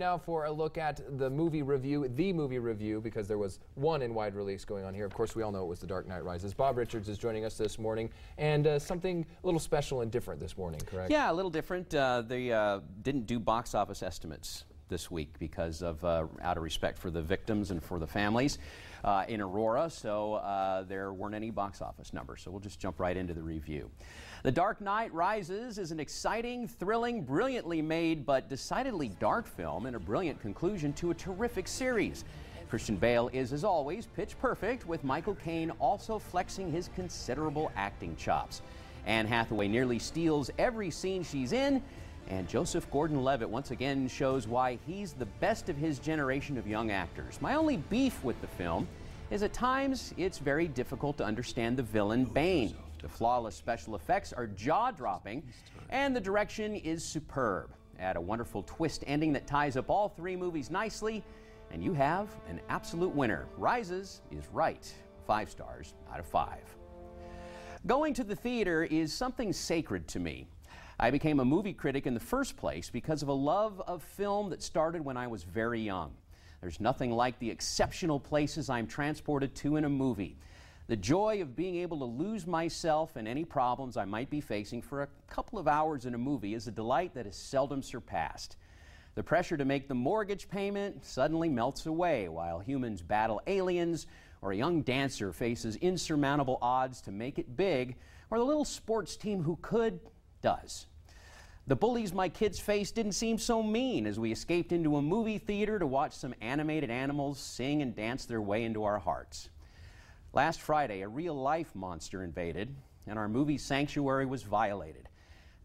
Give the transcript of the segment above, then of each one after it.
Now for a look at the movie review, because there was one in wide release going on here. Of course, we all know it was The Dark Knight Rises. Bob Richards is joining us this morning, and something a little special and different this morning, correct? Yeah, a little different. They didn't do box office estimates this week because of out of respect for the victims and for the families in Aurora, so there weren't any box office numbers. So we'll just jump right into the review. The Dark Knight Rises is an exciting, thrilling, brilliantly made but decidedly dark film and a brilliant conclusion to a terrific series. Christian Bale is, as always, pitch perfect, with Michael Caine also flexing his considerable acting chops. Anne Hathaway nearly steals every scene she's in, and Joseph Gordon-Levitt once again shows why he's the best of his generation of young actors. My only beef with the film is at times it's very difficult to understand the villain Bane. The flawless special effects are jaw-dropping, and the direction is superb. Add a wonderful twist ending that ties up all three movies nicely, and you have an absolute winner. Rises is right. 5 stars out of 5. Going to the theater is something sacred to me. I became a movie critic in the first place because of a love of film that started when I was very young. There's nothing like the exceptional places I'm transported to in a movie. The joy of being able to lose myself and any problems I might be facing for a couple of hours in a movie is a delight that is seldom surpassed. The pressure to make the mortgage payment suddenly melts away while humans battle aliens, or a young dancer faces insurmountable odds to make it big, or the little sports team who could does. The bullies my kids faced didn't seem so mean as we escaped into a movie theater to watch some animated animals sing and dance their way into our hearts. Last Friday, a real-life monster invaded, and our movie sanctuary was violated.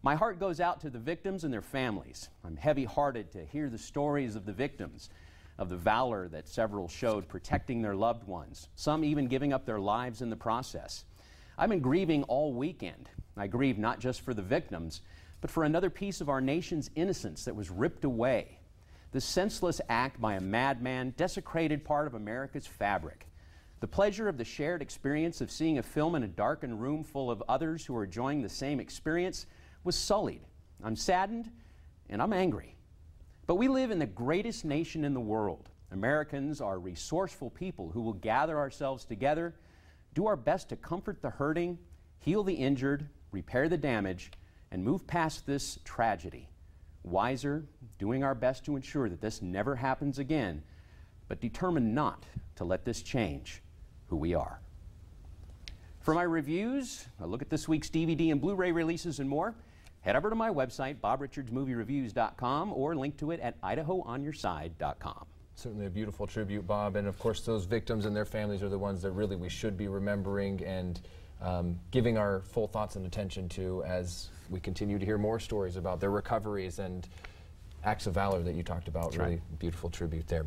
My heart goes out to the victims and their families. I'm heavy-hearted to hear the stories of the victims, of the valor that several showed protecting their loved ones, some even giving up their lives in the process. I've been grieving all weekend. I grieve not just for the victims, but for another piece of our nation's innocence that was ripped away. This senseless act by a madman desecrated part of America's fabric. The pleasure of the shared experience of seeing a film in a darkened room full of others who are enjoying the same experience was sullied. I'm saddened and I'm angry. But we live in the greatest nation in the world. Americans are resourceful people who will gather ourselves together, do our best to comfort the hurting, heal the injured, repair the damage, and move past this tragedy. Wiser, doing our best to ensure that this never happens again, but determined not to let this change who we are. For my reviews, a look at this week's DVD and Blu-ray releases and more, head over to my website, bobrichardsmoviereviews.com, or link to it at idahoonyourside.com. Certainly a beautiful tribute, Bob, and of course those victims and their families are the ones that really we should be remembering and giving our full thoughts and attention to as we continue to hear more stories about their recoveries and acts of valor that you talked about. That's really right. Beautiful tribute there.